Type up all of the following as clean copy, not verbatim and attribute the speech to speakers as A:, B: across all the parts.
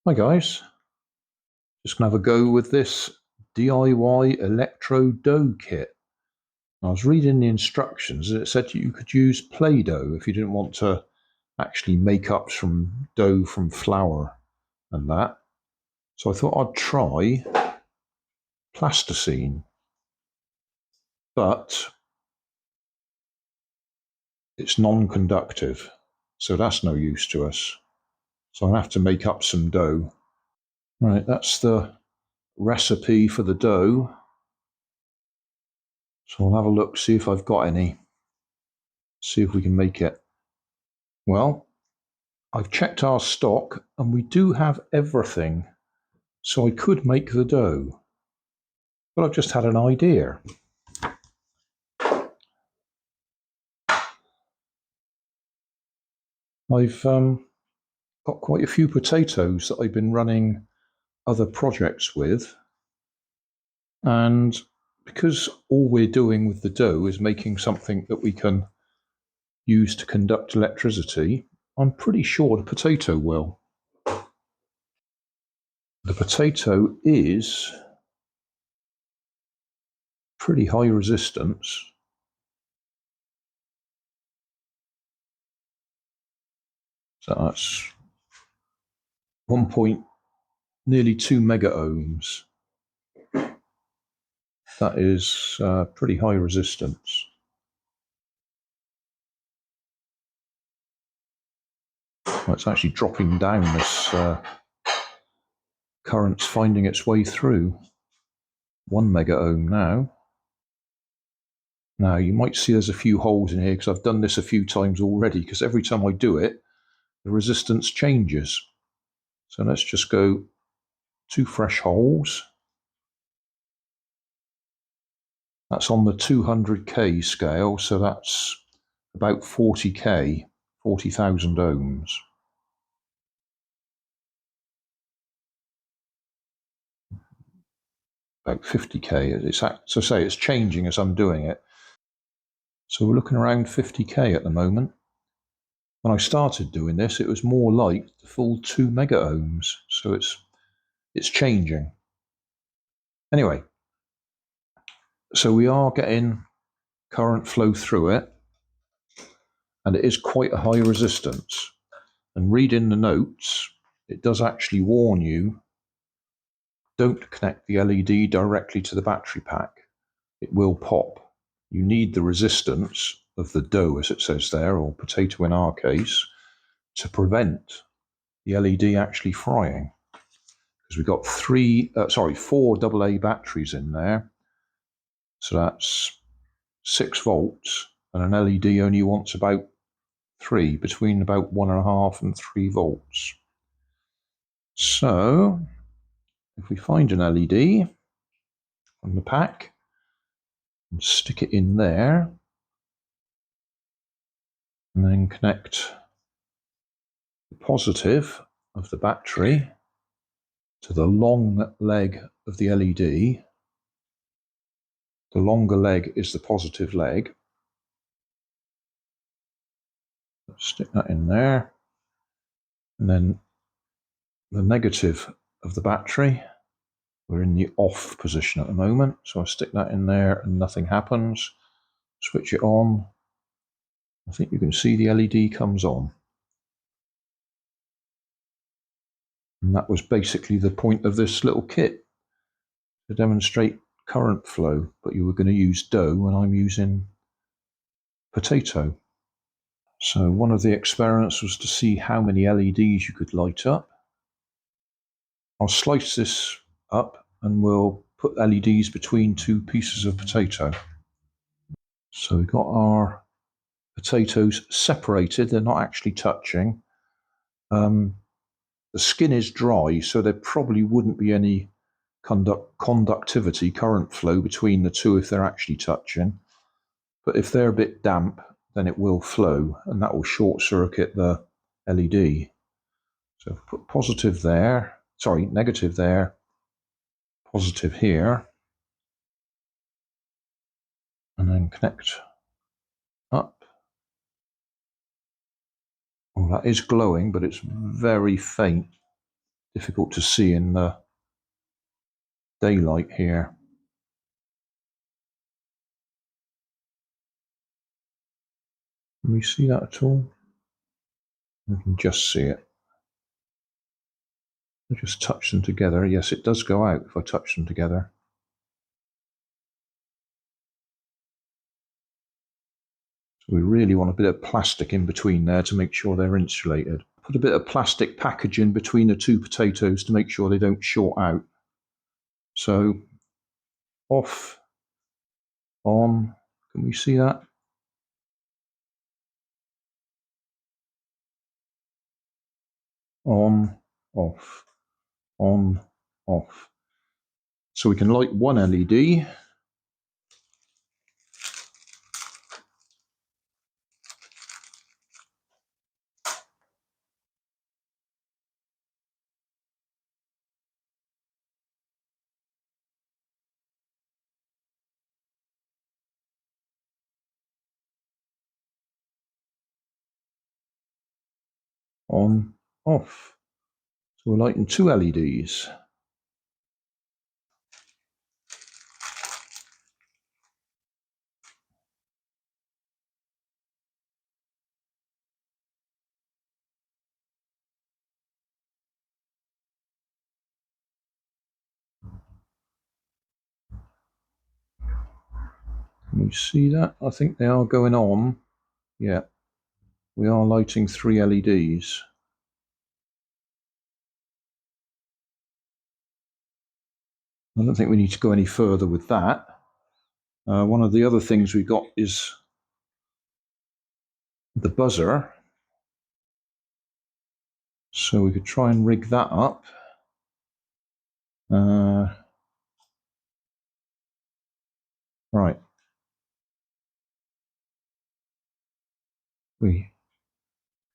A: Hi guys, just gonna have a go with this DIY Electro Dough Kit. I was reading the instructions and it said you could use Play-Doh if you didn't want to actually make up some dough from flour and that. So I thought I'd try plasticine, but it's non-conductive, so that's no use to us. So I'm gonna have to make up some dough. Right, that's the recipe for the dough. So I'll have a look, see if I've got any. See if we can make it. Well, I've checked our stock and we do have everything, so I could make the dough. But I've just had an idea. I've got quite a few potatoes that I've been running other projects with, and because all we're doing with the dough is making something that we can use to conduct electricity, I'm pretty sure the potato will. The potato is pretty high resistance. So that's nearly 2 mega ohms. That is pretty high resistance. Well, it's actually dropping down. This current's finding its way through. 1 mega ohm now. Now you might see there's a few holes in here because I've done this a few times already, because every time I do it, the resistance changes. So let's just go 2 fresh holes. That's on the 200k scale, so that's about 40k, 40,000 ohms. About 50k. It's, so say it's changing as I'm doing it. So we're looking around 50k at the moment. When I started doing this, it was more like the full 2 mega ohms. So it's changing. Anyway, so we are getting current flow through it, and it is quite a high resistance. And reading the notes, it does actually warn you, don't connect the LED directly to the battery pack. It will pop. You need the resistance of the dough, as it says there, or potato in our case, to prevent the LED actually frying. Because we've got 4 AA batteries in there. So that's 6 volts, and an LED only wants about 3, between about 1.5 and 3 volts. So if we find an LED from the pack and stick it in there, and then connect the positive of the battery to the long leg of the LED. The longer leg is the positive leg. Stick that in there, and then the negative of the battery, we're in the off position at the moment, so I stick that in there and nothing happens. Switch it on. I think you can see the LED comes on. And that was basically the point of this little kit, to demonstrate current flow, but you were going to use dough and I'm using potato. So one of the experiments was to see how many LEDs you could light up. I'll slice this up and we'll put LEDs between 2 pieces of potato. So we've got our potatoes separated, they're not actually touching. The skin is dry, so there probably wouldn't be any conductivity, current flow between the two if they're actually touching. But if they're a bit damp, then it will flow, and that will short circuit the LED. So put positive there, negative there, positive here, and then connect up. Well, that is glowing, but it's very faint. difficult to see in the daylight here. Can we see that at all? I can just see it. I just touch them together. Yes, it does go out if I touch them together. So we really want a bit of plastic in between there to make sure they're insulated. Put a bit of plastic packaging between the two potatoes to make sure they don't short out. So off, on, can we see that? On, off, on, off. So we can light one LED. On, off. So we're lighting two LEDs. Can we see that? I think they are going on. Yeah, we are lighting three LEDs. I don't think we need to go any further with that. One of the other things we got is the buzzer. So we could try and rig that up. Right. We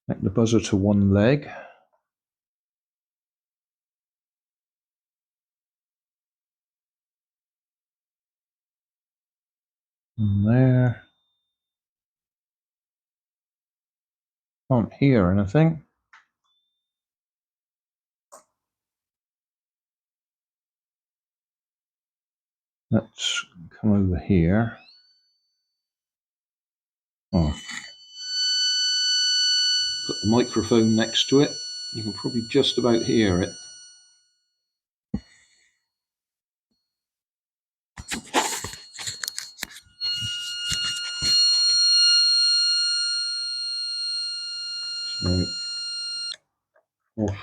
A: connect the buzzer to one leg. And there. Can't hear anything. Let's come over here. Oh. Put the microphone next to it. You can probably just about hear it. So, off,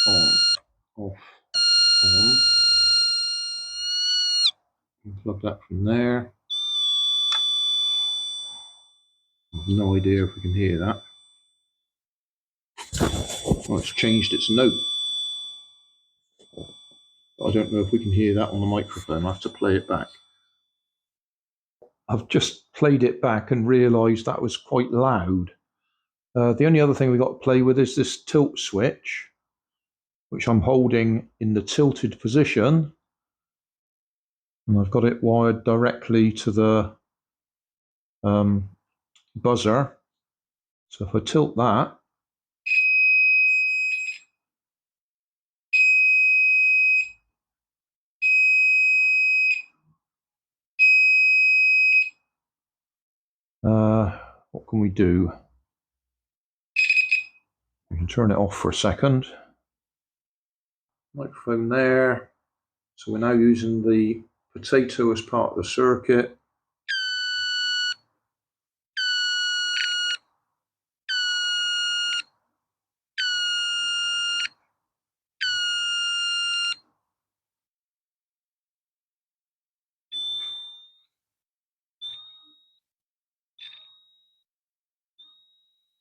A: on, off, on. Plug that from there. I have no idea if we can hear that. Oh, it's changed its note. I don't know if we can hear that on the microphone. I'll have to play it back. I've just played it back and realised that was quite loud. The only other thing we've got to play with is this tilt switch, which I'm holding in the tilted position. And I've got it wired directly to the buzzer. So if I tilt that, what can we do? We can turn it off for a second. Microphone there. So we're now using the potato as part of the circuit.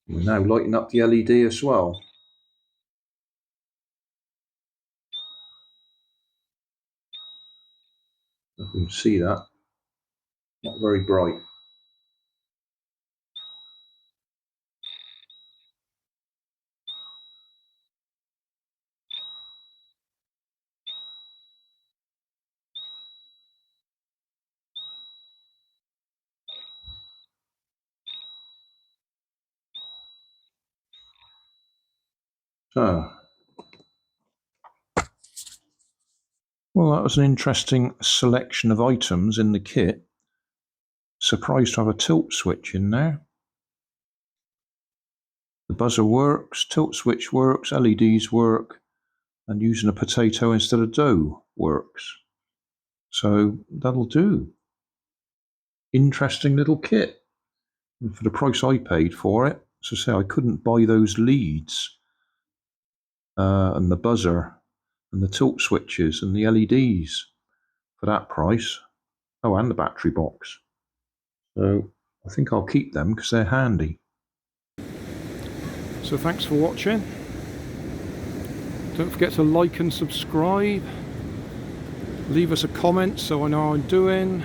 A: We're now lighting up the LED as well. If we can see that. Not very bright. So Well, that was an interesting selection of items in the kit. Surprised to have a tilt switch in there. The buzzer works, tilt switch works, LEDs work, and using a potato instead of dough works. So that'll do. Interesting little kit. And for the price I paid for it, so say I couldn't buy those leads and the buzzer and the tilt switches and the LEDs for that price. Oh, and the battery box. So I think I'll keep them because they're handy. So thanks for watching. Don't forget to like and subscribe. Leave us a comment so I know how I'm doing.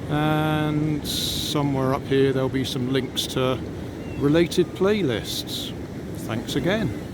A: And somewhere up here there'll be some links to related playlists. Thanks again.